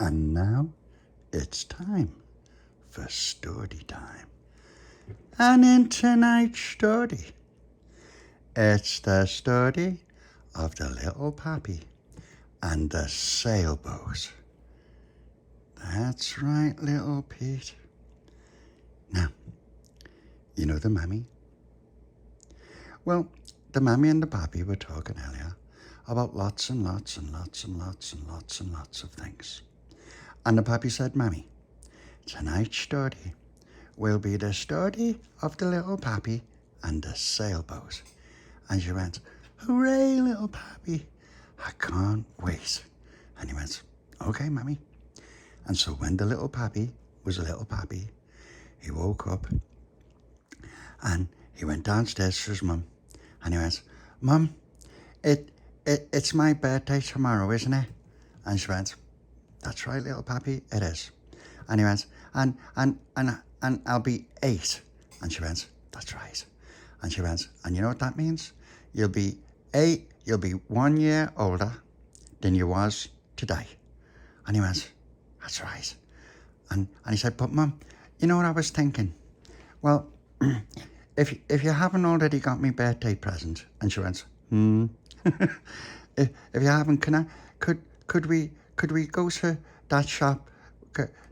And now it's time for Stordy time. And in tonight's story, it's the story of the Little Papi and the Sailboat. That's right, little Pete. Now, you know the mammy? Well, the mammy and the pappy were talking earlier about lots and lots and lots and lots and lots and lots of things. And the pappy said, Mammy, tonight's story will be the story of the Little Papi and the Sailboat. And she went, hooray, Little Papi, I can't wait. And he went, okay, Mammy. And so when the Little Papi was a little pappy, he woke up and he went downstairs to his mum and he went, Mum, it's my birthday tomorrow, isn't it? And she went, that's right, Little Papi, it is. And he went, and I'll be 8. And she went, that's right. And she went, and you know what that means? You'll be 1 year older than you was today. And he went, that's right. And he said, but Mum, you know what I was thinking? Well, if you haven't already got me birthday present. And she went, if you haven't, could we go to that shop?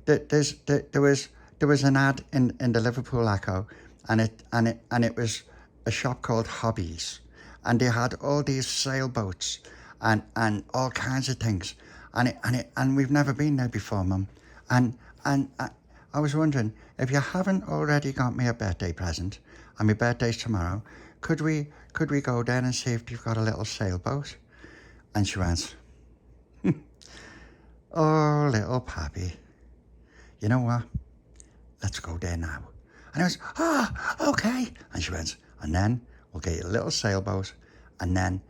There was an ad in the Liverpool Echo, and it was a shop called Hobbies, and they had all these sailboats and all kinds of things, and we've never been there before, Mum, and I was wondering, if you haven't already got me a birthday present, and my birthday's tomorrow, could we go there and see if you've got a little sailboat? And she went, oh, Little Papi, you know what? Let's go there now. And I was, okay. And she went, and then we'll get you a little sailboat, and then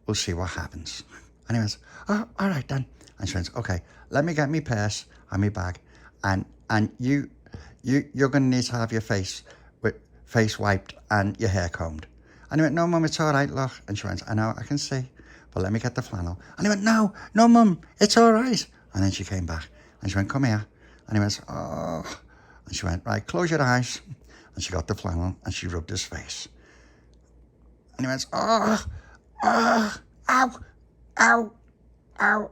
we'll see what happens. And he went, oh, all right then. And she went, okay, let me get me purse and me bag, and you're going to need to have your face wiped and your hair combed. And he went, no, Mum, it's all right, look. And she went, I know, I can see, but let me get the flannel. And he went, no, Mum, it's all right. And then she came back, and she went, come here. And he went, oh. And she went, right, close your eyes. And she got the flannel, and she rubbed his face. And he went, ow, ow, ow, ow.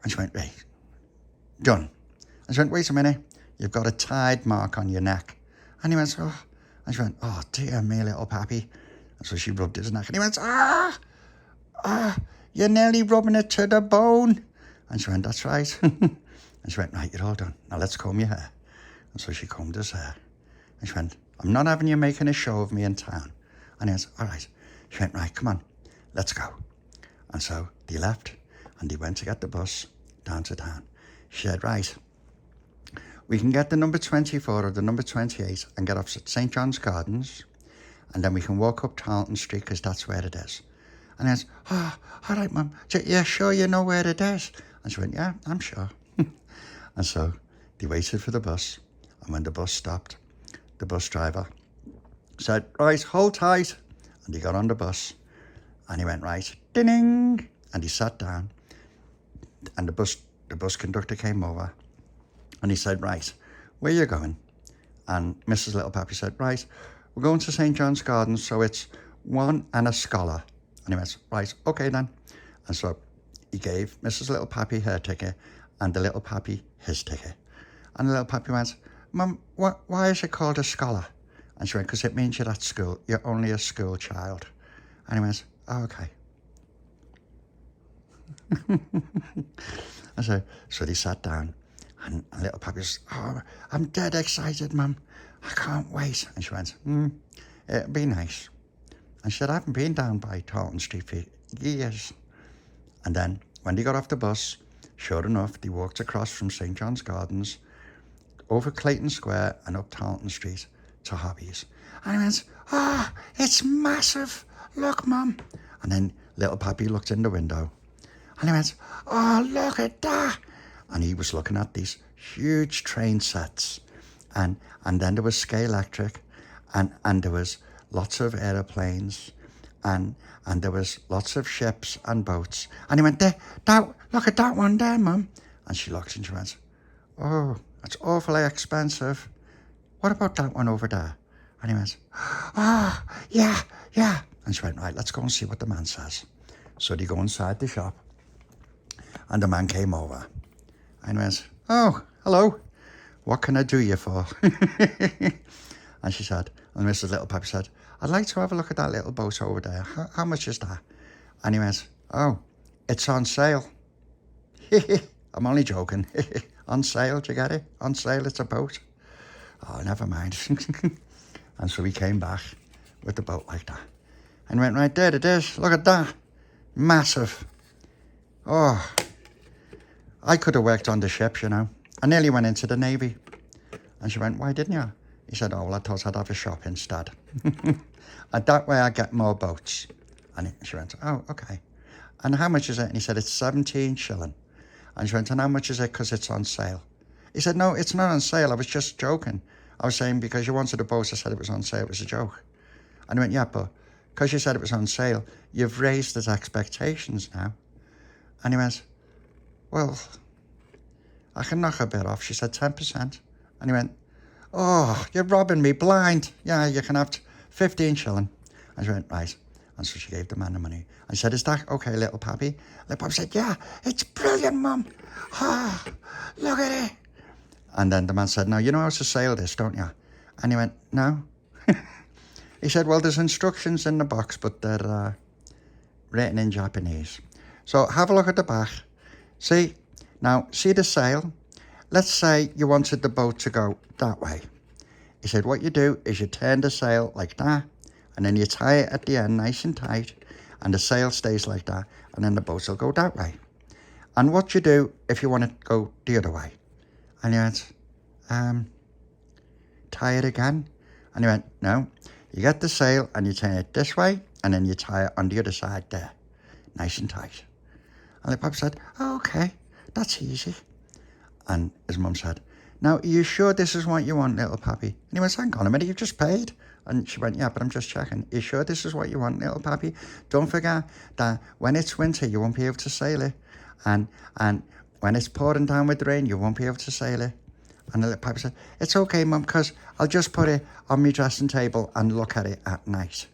And she went, right, done. And she went, wait a minute, you've got a tide mark on your neck. And he went, oh. And she went, oh, dear me, Little Papi. And so she rubbed his neck, and he went, you're nearly rubbing it to the bone. And she went, that's right. And she went, right, you're all done. Now let's comb your hair. And so she combed his hair. And she went, I'm not having you making a show of me in town. And he went, all right. She went, right, come on, let's go. And so they left, and they went to get the bus down to town. She said, right, we can get the number 24 or the number 28 and get off at St. John's Gardens, and then we can walk up Tarleton Street because that's where it is. And I went, oh, all right, Mum. Yeah, sure you know where it is? And she went, yeah, I'm sure. And so they waited for the bus, and when the bus stopped, the bus driver said, right, hold tight. And he got on the bus, and he went, right, ding, and he sat down, and the bus conductor came over, and he said, right, where you going? And Mrs. Little Papi said, right, we're going to St. John's Gardens, so it's 1 and a scholar. And he went, right, okay then. And so he gave Mrs. Little Papi her ticket and the Little Papi his ticket. And the Little Papi went, Mum, why is it called a scholar? And she went, because it means you're at school. You're only a school child. And he went, oh, okay. And so they sat down, and Little Papi was, oh, I'm dead excited, Mum. I can't wait. And she went, it'll be nice. And she said, I haven't been down by Tarleton Street for years. And then when they got off the bus, sure enough, they walked across from St. John's Gardens, over Clayton Square and up Tarleton Street to Hobbies. And I went, oh, it's massive. Look, Mum. And then Little Papi looked in the window, and he went, oh, look at that. And he was looking at these huge train sets. And then there was Scale Electric, and there was lots of aeroplanes, and there was lots of ships and boats. And he went, there, look at that one there, Mum. And she looked and she went, oh, that's awfully expensive. What about that one over there? And he went, oh, yeah. And she went, right, let's go and see what the man says. So they go inside the shop, and the man came over. And he went, oh, hello. What can I do you for? And she said, and Mrs. Little Papi said, I'd like to have a look at that little boat over there. How much is that? And he went, oh, it's on sale. I'm only joking. On sale, do you get it? On sale, it's a boat. Oh, never mind. And so he came back with the boat like that. And went, right, there it is. Look at that. Massive. Oh, I could have worked on the ships, you know. I nearly went into the Navy. And she went, why didn't you? He said, oh, well, I thought I'd have a shop instead. And that way I get more boats. And she went, oh, okay. And how much is it? And he said, it's 17 shilling. And she went, and how much is it because it's on sale? He said, no, it's not on sale. I was just joking. I was saying because you wanted a boat, I said it was on sale. It was a joke. And he went, yeah, but because you said it was on sale, you've raised his expectations now. And he went, well, I can knock a bit off. She said 10%. And he went, oh, you're robbing me blind. Yeah, you can have 15 shilling. And she went, right. And so she gave the man the money. I said, is that okay, Little Papi? Little Papi said, yeah, it's brilliant, Mum. Oh, look at it. And then the man said, now, you know how to sail this, don't you? And he went, no. He said, well, there's instructions in the box, but they're written in Japanese. So have a look at the back. See the sail? Let's say you wanted the boat to go that way. He said, what you do is you turn the sail like that, and then you tie it at the end nice and tight, and the sail stays like that, and then the boat will go that way. And what you do if you want it to go the other way? And he went, tie it again? And he went, no, you get the sail and you turn it this way, and then you tie it on the other side there, nice and tight. And the Papa said, oh, okay, that's easy. And his mum said, now, are you sure this is what you want, Little Papi? And he went, hang on a minute, you've just paid. And she went, yeah, but I'm just checking. Are you sure this is what you want, Little Papi? Don't forget that when it's winter, you won't be able to sail it. And when it's pouring down with rain, you won't be able to sail it. And the Little Papi said, it's okay, Mum, because I'll just put it on my dressing table and look at it at night.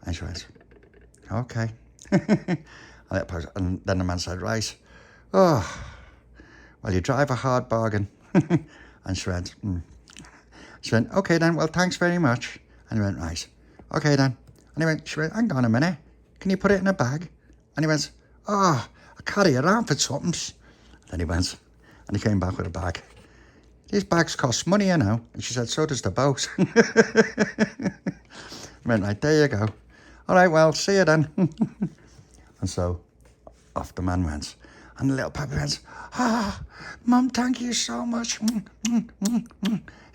And she went, okay. And then the man said, right, oh, well, you drive a hard bargain. And she went, She went, okay then, well, thanks very much. And he went, right, okay then. And she went, hang on a minute, can you put it in a bag? And he went, oh, I carry it around for something. Then he went, and he came back with a bag. These bags cost money, you know. And she said, so does the boat. I went, right, there you go. All right, well, see you then. And so off the man went. And the Little Papi went, Mum, thank you so much.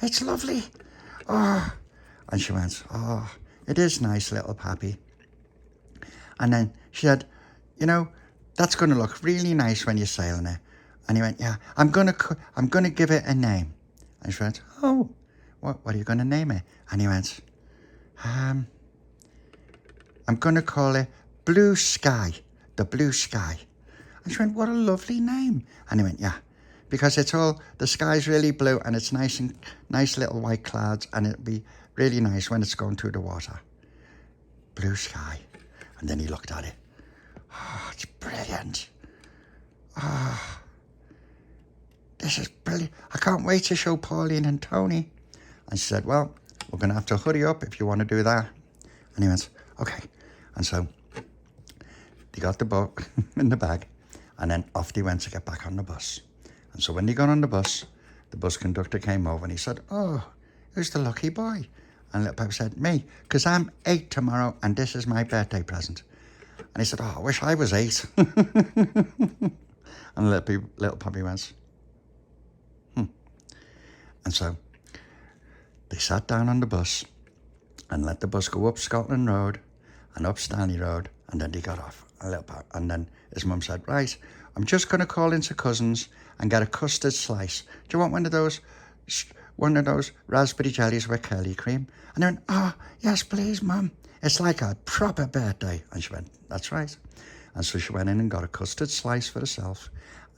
It's lovely. Oh. And she went, oh, it is nice, Little Papi. And then she said, you know, that's going to look really nice when you're sailing it. And he went, yeah, I'm going to give it a name. And she went, oh, what are you going to name it? And he went, I'm going to call it Blue Sky, the Blue Sky. And she went, what a lovely name. And he went, yeah, because the sky's really blue and it's nice little white clouds, and it'll be really nice when it's going through the water. Blue sky. And then he looked at it. Oh, it's brilliant. Oh, this is brilliant. I can't wait to show Pauline and Tony. And she said, well, we're going to have to hurry up if you want to do that. And he went, okay. And so they got the book in the bag, and then off they went to get back on the bus. And so when they got on the bus conductor came over and he said, oh, who's the lucky boy? And Little Papi said, me, because I'm 8 tomorrow and this is my birthday present. And he said, oh, I wish I was 8. And Little Papi went, And so they sat down on the bus and let the bus go up Scotland Road and up Stanley Road, and then they got off. And then his mum said, right, I'm just going to call into Cousins and get a custard slice. Do you want one of those raspberry jellies with curly cream? And they went, oh, yes, please, Mum. It's like a proper birthday. And she went, that's right. And so she went in and got a custard slice for herself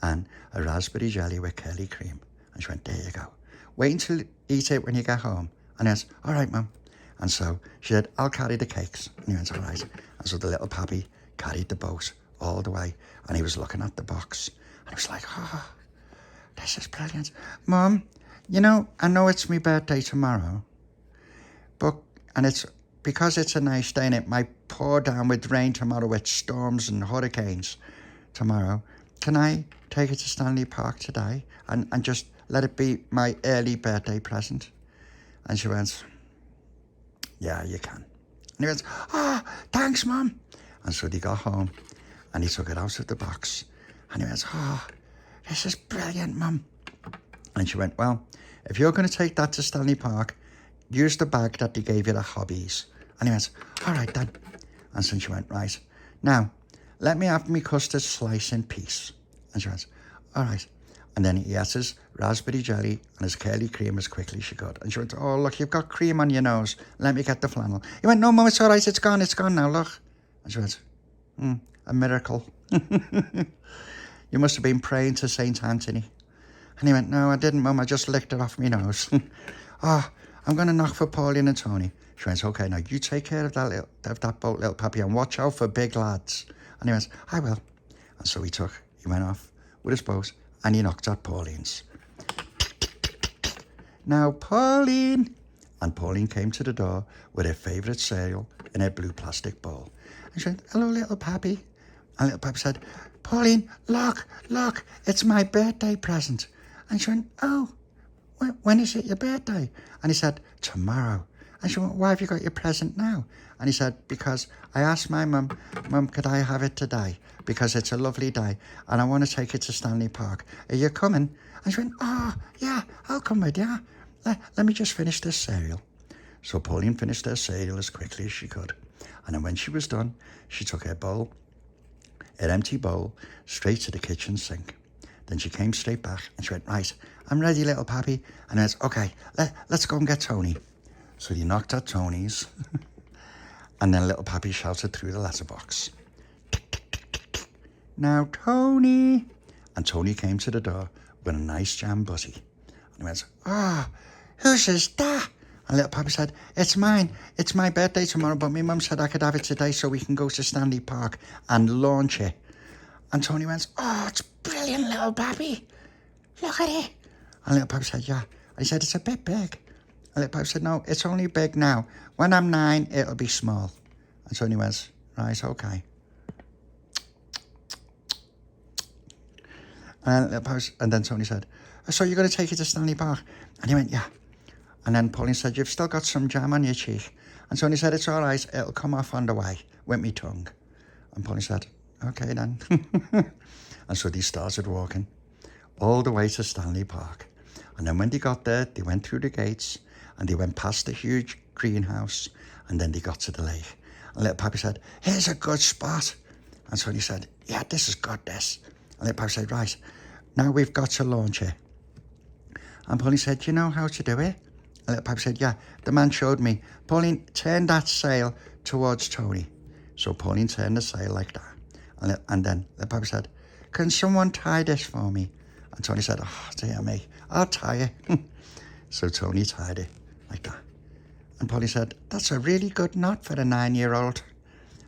and a raspberry jelly with curly cream. And she went, there you go. Wait until you eat it when you get home. And he went, all right, Mum. And so she said, I'll carry the cakes. And he went, all right. And so the little Papi carried the boat all the way. And he was looking at the box. And he was like, oh, this is brilliant. Mum, you know, I know it's my birthday tomorrow. And it's because it's a nice day and it might pour down with rain tomorrow with storms and hurricanes tomorrow. Can I take it to Stanley Park today and just let it be my early birthday present? And she went, yeah, you can. And he went, oh, thanks, Mum. And so they got home and he took it out of the box and he went, oh, this is brilliant, Mum. And she went, well, if you're going to take that to Stanley Park, use the bag that they gave you at Hobbies. And he went, all right then. And so she went, right. Now, let me have me custard slice in peace. And she went, all right. And then he ate his raspberry jelly and his curly cream as quickly as she could. And she went, oh, look, you've got cream on your nose. Let me get the flannel. He went, no, Mum, it's all right. It's gone now, look. And she went, a miracle. You must have been praying to Saint Anthony. And he went, no, I didn't, Mum. I just licked it off my nose. Oh, I'm going to knock for Pauline and Tony. She went, okay, now you take care of that boat, Little Papi, and watch out for big lads. And he went, I will. And so he went off with his boat and he knocked at Pauline's. Now, Pauline. And Pauline came to the door with her favourite cereal in her blue plastic bowl. And she went, hello, Little Papi. And Little Papi said, Pauline, look, it's my birthday present. And she went, oh, when is it your birthday? And he said, tomorrow. And she went, why have you got your present now? And he said, because I asked my mum, could I have it today? Because it's a lovely day and I want to take it to Stanley Park. Are you coming? And she went, oh, yeah, I'll come with you. Let me just finish this cereal. So Pauline finished her cereal as quickly as she could. And then when she was done, she took her empty bowl, straight to the kitchen sink. Then she came straight back and she went, right, I'm ready, Little Papi. And I went, okay, let's go and get Tony. So he knocked at Tony's. And then Little Papi shouted through the letterbox, tick, tick, tick, tick, tick. Now, Tony. And Tony came to the door with a nice jam butty. And he went, whose is that? And Little Papi said, it's mine. It's my birthday tomorrow, but my mum said I could have it today so we can go to Stanley Park and launch it. And Tony went, oh, it's brilliant, Little Papi. Look at it. And Little Papi said, yeah. And he said, it's a bit big. And Little Papi said, no, it's only big now. When I'm 9, it'll be small. And Tony went, right, okay. And then Tony said, so you're going to take it to Stanley Park? And he went, yeah. And then Pauline said, you've still got some jam on your cheek. And Tony said, it's all right, it'll come off on the way with me tongue. And Pauline said, okay then. And so they started walking all the way to Stanley Park. And then when they got there, they went through the gates and they went past the huge greenhouse and then they got to the lake. And Little Papi said, here's a good spot. And Tony said, yeah, this is good, this. And Little Papi said, right, now we've got to launch it. And Pauline said, do you know how to do it? And Little Papi said, yeah, the man showed me. Pauline, turn that sail towards Tony. So Pauline turned the sail like that. And then Little Papi said, can someone tie this for me? And Tony said, oh, dear me, I'll tie it. So Tony tied it like that. And Pauline said, that's a really good knot for a 9-year-old.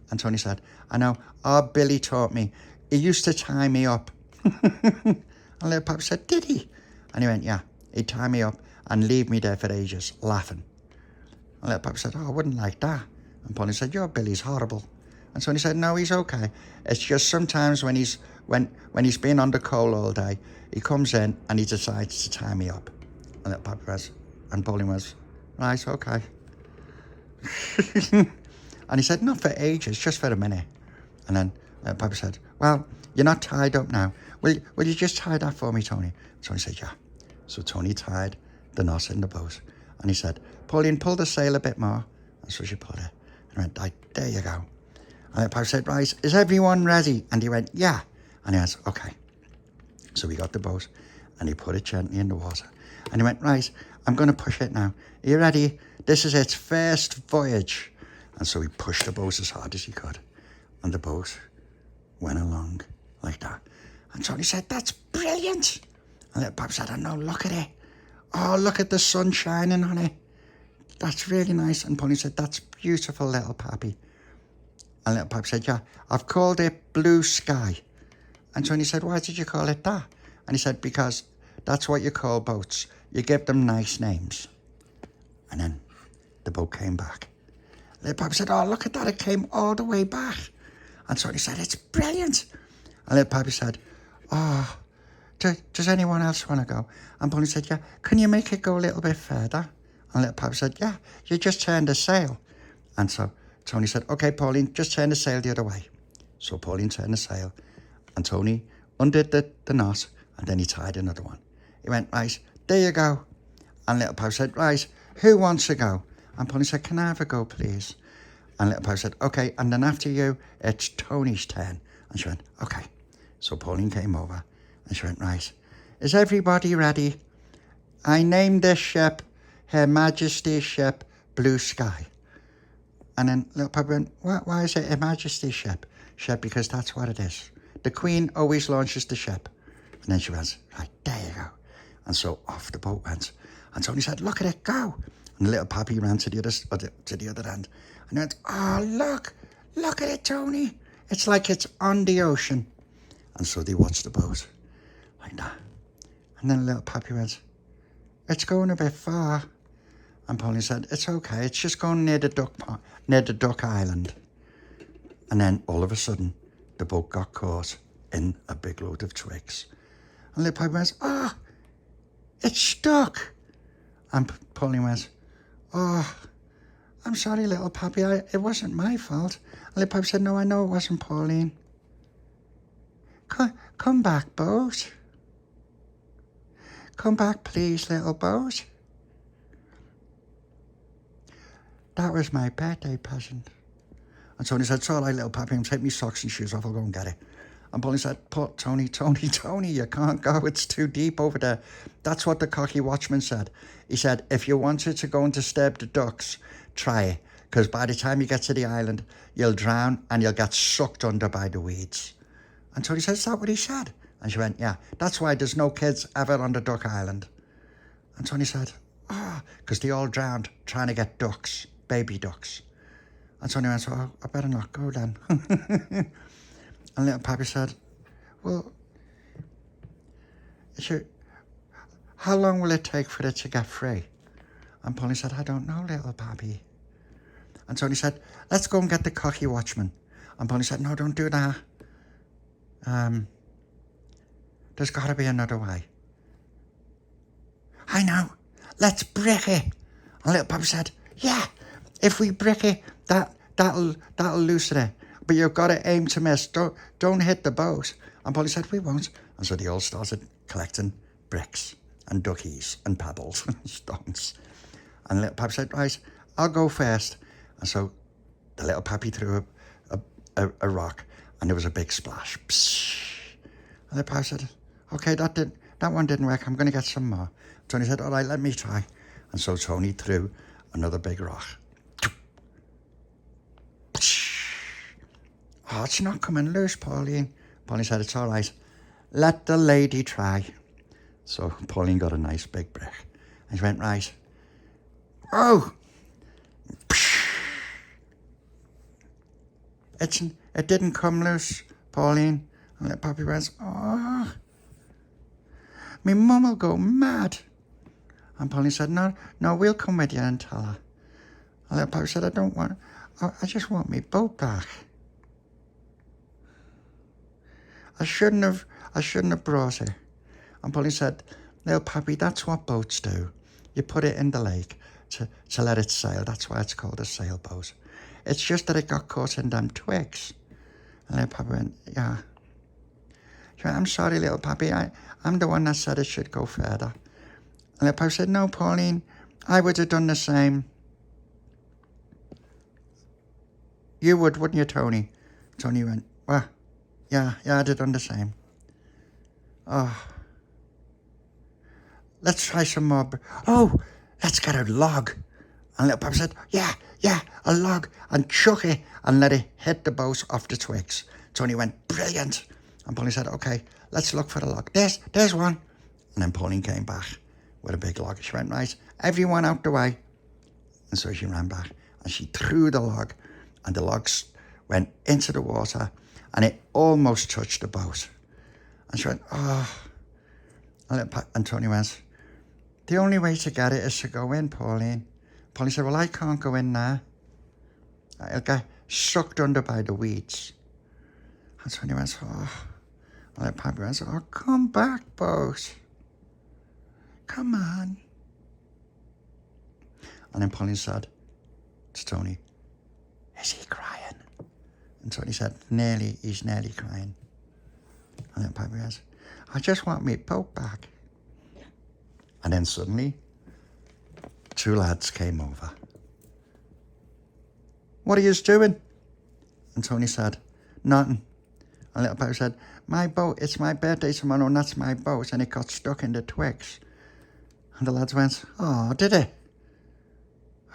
And Tony said, I know, our Billy taught me. He used to tie me up. And Little Papi said, did he? And he went, yeah, he'd tie me up and leave me there for ages, laughing. And Little Papi said, oh, I wouldn't like that. And Pauline said, your Billy's horrible. And Tony said, no, he's okay. It's just sometimes when he's been on the coal all day, he comes in and he decides to tie me up. And Little Papi was, and Pauline was, right, okay. And he said, not for ages, just for a minute. And then Little Papi said, well, you're not tied up now. Will you just tie that for me, Tony? Tony said, yeah. So Tony tied the knot in the boat. And he said, Pauline, pull the sail a bit more. And so she pulled it. And I went, like, there you go. And Little Papi said, right, is everyone ready? And he went, yeah. And he went, okay. So we got the boat and he put it gently in the water. And he went, right, I'm going to push it now. Are you ready? This is its first voyage. And so he pushed the boat as hard as he could. And the boat went along like that. And Tony said, that's brilliant. And Little Papi said, I know, look at it. Oh, look at the sun shining on it. That's really nice. And Pauline said, that's beautiful, Little Papi. And Little Papi said, yeah, I've called it Blue Sky. And Tony said, why did you call it that? And he said, because that's what you call boats. You give them nice names. And then the boat came back. Little Papi said, oh, look at that. It came all the way back. And Tony said, it's brilliant. And Little Papi said, oh, does anyone else want to go? And Pauline said, yeah, can you make it go a little bit further? And Little Papi said, yeah, you just turn the sail. And so Tony said, okay, Pauline, just turn the sail the other way. So Pauline turned the sail, and Tony undid the knot, and then he tied another one. He went, right, there you go. And Little Papi said, right, who wants to go? And Pauline said, can I have a go, please? And Little Papi said, okay, and then after you, it's Tony's turn. And she went, okay. So Pauline came over, and she went, right, is everybody ready? I named this ship Her Majesty's Ship Blue Sky. And then Little Papi went, why is it Her Majesty's Ship? Because that's what it is. The Queen always launches the ship. And then she went, right, there you go. And so off the boat went. And Tony said, look at it go. And Little Papi ran to the other end. And he went, oh, look at it, Tony. It's like it's on the ocean. And so they watched the boat like that. And then Little Papi went, it's going a bit far. And Pauline said, it's okay. It's just going near the duck island. And then all of a sudden, the boat got caught in a big load of twigs. And Little Papi went, oh, it's stuck. And Pauline went, oh, I'm sorry, Little Papi. It wasn't my fault. And Little Papi said, no, I know it wasn't, Pauline. Come back, boat. Come back, please, little boat. That was my birthday present. And Tony said, it's all right, Little Papi, I'm taking my socks and shoes off, I'll go and get it. And Pauline said, Tony, you can't go, it's too deep over there. That's what the cocky watchman said. He said, if you wanted to go and disturb the ducks, try it, because by the time you get to the island, you'll drown and you'll get sucked under by the weeds. And Tony said, is that what he said? And she went, yeah, that's why there's no kids ever on the duck island. And Tony said, because they all drowned trying to get ducks, baby ducks. And Tony went, oh, I better not go then. And Little Papi said, well, how long will it take for it to get free? And Pauline said, I don't know, Little Papi. And Tony said, let's go and get the cocky watchman. And Pauline said, no, don't do that. There's got to be another way. I know. Let's brick it. And Little Papi said, yeah, if we brick it, that'll loosen it. But you've got to aim to miss. Don't hit the boat. And Pauline said, we won't. And so they all started collecting bricks and duckies and pebbles and stones. And Little Papi said, right, I'll go first. And so the Little Papi threw a rock, and there was a big splash. Psh. And Little Papi said, okay, that one didn't work. I'm going to get some more. Tony said, all right, let me try. And so Tony threw another big rock. Oh, it's not coming loose, Pauline. Pauline said, it's all right. Let the lady try. So Pauline got a nice big brick. And she went, right. Oh! It didn't come loose, Pauline. And Little Papi went, oh. My mum will go mad. And Pauline said, no, we'll come with you and tell her. And Little Papi said, I just want my boat back. I shouldn't have brought it. And Pauline said, Little Papi, that's what boats do. You put it in the lake to let it sail. That's why it's called a sailboat. It's just that it got caught in them twigs. And Little Papi went, yeah. She went, I'm sorry, Little Papi. I'm the one that said it should go further. And Little Papi said, no, Pauline, I would have done the same. You would, wouldn't you, Tony? Tony went, well, yeah, I'd have done the same. Oh. Let's try some more. Oh, let's get a log. And Little Papi said, yeah, a log, and chuck it and let it hit the boat off the twigs. Tony went, brilliant. And Pauline said, okay, let's look for the log. There's one. And then Pauline came back with a big log. She went, right, everyone out the way. And so she ran back and she threw the log, and the logs went into the water and it almost touched the boat. And she went, oh. And Tony went, the only way to get it is to go in, Pauline. Pauline said, well, I can't go in there. I'll get sucked under by the weeds. And Tony went, oh. And Little Papi went, oh, come back, boat. Come on. And then Pauline said to Tony, is he crying? And Tony said, he's nearly crying. And then Papi goes, I just want my boat back. And then suddenly, two lads came over. What are you doing? And Tony said, nothing. And Little Papi said, my boat, it's my birthday tomorrow and that's my boat, and it got stuck in the twigs. And the lads went, oh, did it?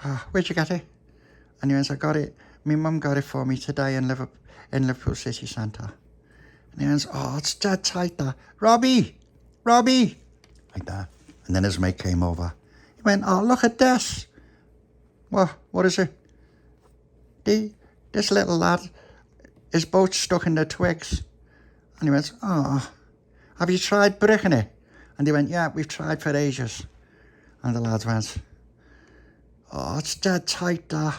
Oh, where'd you get it? And he went, I got it. My mum got it for me today in Liverpool City Centre. And he went, oh, it's dead tight there. Robbie! Like that. And then his mate came over. He went, oh, look at this. What is it? This little lad, his boat's stuck in the twigs. And he went, oh, have you tried bricking it? And he went, yeah, we've tried for ages. And the lads went, oh, it's dead tight there.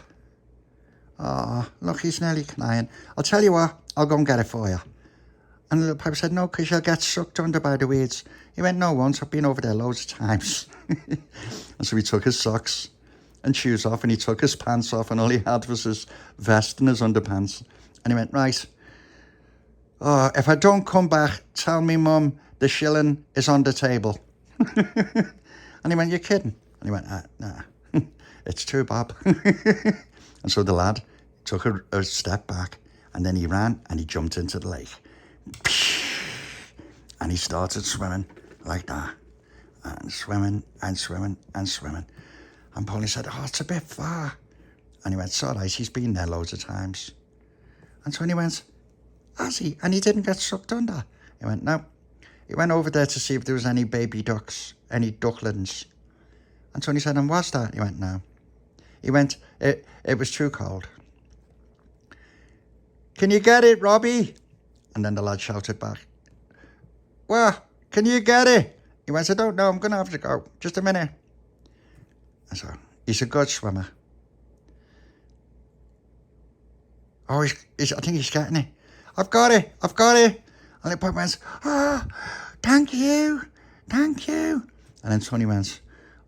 Oh, look, he's nearly crying. I'll tell you what, I'll go and get it for you. And Little Papi said, no, because you'll get sucked under by the weeds. He went, no, once. I've been over there loads of times. And so he took his socks and shoes off, and he took his pants off, and all he had was his vest and his underpants. And he went, right, oh, if I don't come back, tell me mum the shilling is on the table. And he went, you're kidding? And he went, nah, it's true, Bob. And so the lad took a step back, and then he ran and he jumped into the lake. And he started swimming like that, and swimming and swimming and swimming. And Pauline said, oh, it's a bit far. And he went, it's all right, he's been there loads of times. And so he went, has he? And he didn't get sucked under. He went, no. He went over there to see if there was any baby ducks, any ducklings. And Tony said, and was that? He went, no. He went, it was too cold. Can you get it, Robbie? And then the lad shouted back, well, can you get it? He went, I don't know, I'm going to have to go. Just a minute. And so, he's a good swimmer. Oh, I think he's getting it. I've got it. And the Papi went, oh, thank you. And then Tony went,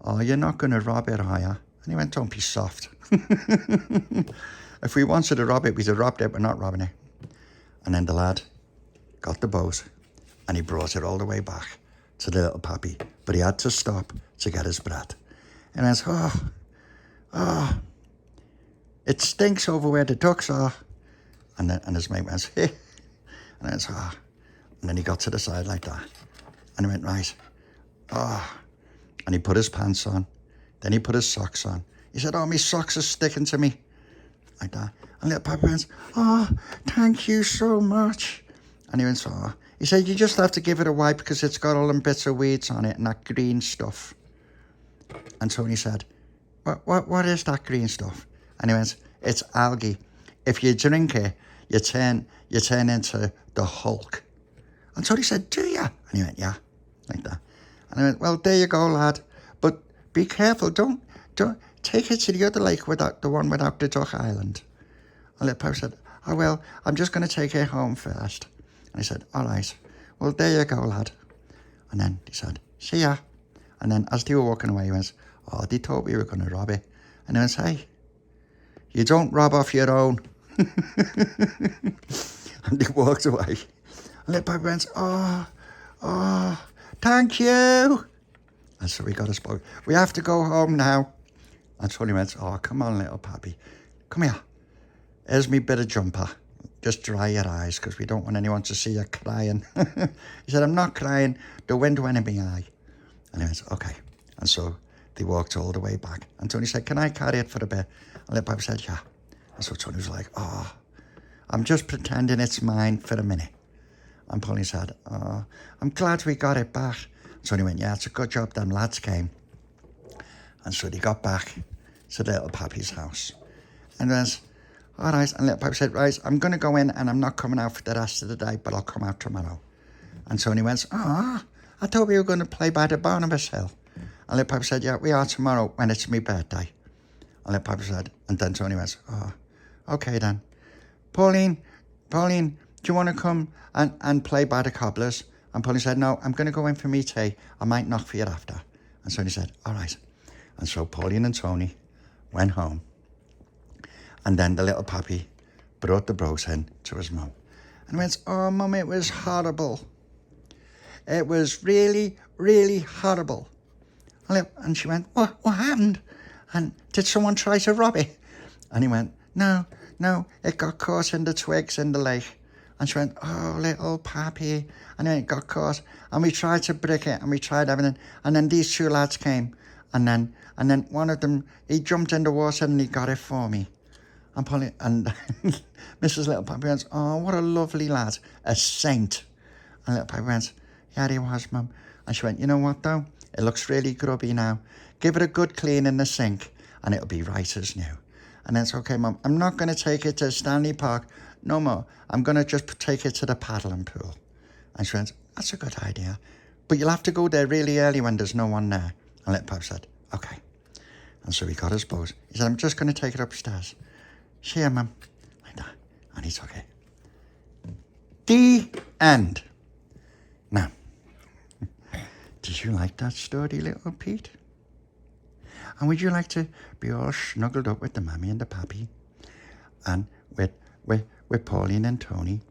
oh, you're not going to rob it, are you? And he went, don't be soft. If we wanted to rob it, we'd have robbed it, but not robbing it. And then the lad got the boat and he brought it all the way back to the Little Papi. But he had to stop to get his breath. And I went, oh, it stinks over where the ducks are. And his mate went, hey. And I went, oh. And then he got to the side like that. And he went, right. Oh. And he put his pants on. Then he put his socks on. He said, oh, my socks are sticking to me. Like that. And Little Papi went, oh, thank you so much. And he went, oh. He said, you just have to give it a wipe because it's got all them bits of weeds on it and that green stuff. And Tony said, what is that green stuff? And he went, it's algae. If you drink it, you turn into the Hulk. And Tony said, do you? And he went, yeah, like that. And I went, well, there you go, lad. But be careful. Don't take it to the other lake without the one without the duck island. And Little Papi said, oh, well, I'm just going to take it home first. And I said, all right. Well, there you go, lad. And then he said, see ya. And then as they were walking away, he went, oh, they thought we were going to rob it. And I went, hey, you don't rob off your own. And they walked away. And Little Papi went, oh, thank you. And so we got us boat. We have to go home now. And Tony went, oh, come on, Little Papi. Come here. Here's me bit of jumper. Just dry your eyes because we don't want anyone to see you crying. He said, I'm not crying. The wind went in my eye. And he went, okay. And so they walked all the way back. And Tony said, can I carry it for a bit? And Little Papi said, yeah. And so Tony was like, oh, I'm just pretending it's mine for a minute. And Pauline said, oh, I'm glad we got it back. So he went, yeah, it's a good job them lads came. And so they got back to Little Papi's house. And went, all right. And Little Papi said, right, I'm going to go in and I'm not coming out for the rest of the day, but I'll come out tomorrow. And Tony went, oh, I thought we were going to play by the Barnabas Hill. And Little Papi said, yeah, we are tomorrow when it's my birthday. And Little Papi said, and then Tony went, oh, okay then. Pauline, do you want to come and play by the cobblers? And Pauline said, no, I'm going to go in for me tea. I might knock for you after. And Tony said, all right. And so Pauline and Tony went home. And then the Little Papi brought the brooch in to his mum. And went, oh, Mum, it was horrible. It was really, really horrible. And she went, what happened? And did someone try to rob it? And he went, no, it got caught in the twigs in the lake. And she went, oh, Little Papi. And then it got caught. And we tried to break it and we tried everything. And then these two lads came. And then one of them, he jumped in the water and he got it for me. And Polly and Mrs. Little Papi went, oh, what a lovely lad. A saint. And Little Papi went, yeah, he was, Mum. And she went, you know what, though? It looks really grubby now. Give it a good clean in the sink and it'll be right as new. And then it's okay, Mum. I'm not going to take it to Stanley Park no more. I'm going to just take it to the paddling pool. And she went, that's a good idea. But you'll have to go there really early when there's no one there. And Little Papi said, okay. And so he got his boat. He said, I'm just going to take it upstairs. See you, Mum. Like that. And he took it. The end. Now, did you like that story, little Pete? And would you like to be all snuggled up with the Mammy and the Pappy and with Pauline and Tony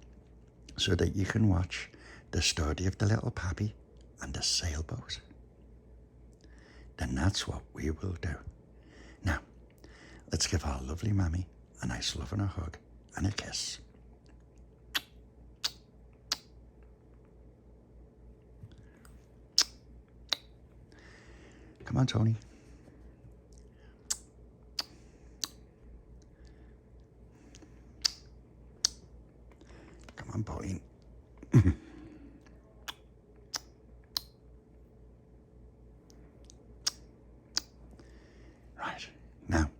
so that you can watch the story of the Little Pappy and the Sailboat? Then that's what we will do. Now, let's give our lovely Mammy a nice love and a hug and a kiss. Come on, Tony. Come on, Pauline. Right, now,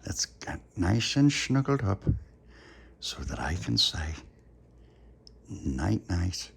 let's get nice and snuggled up so that I can say night-night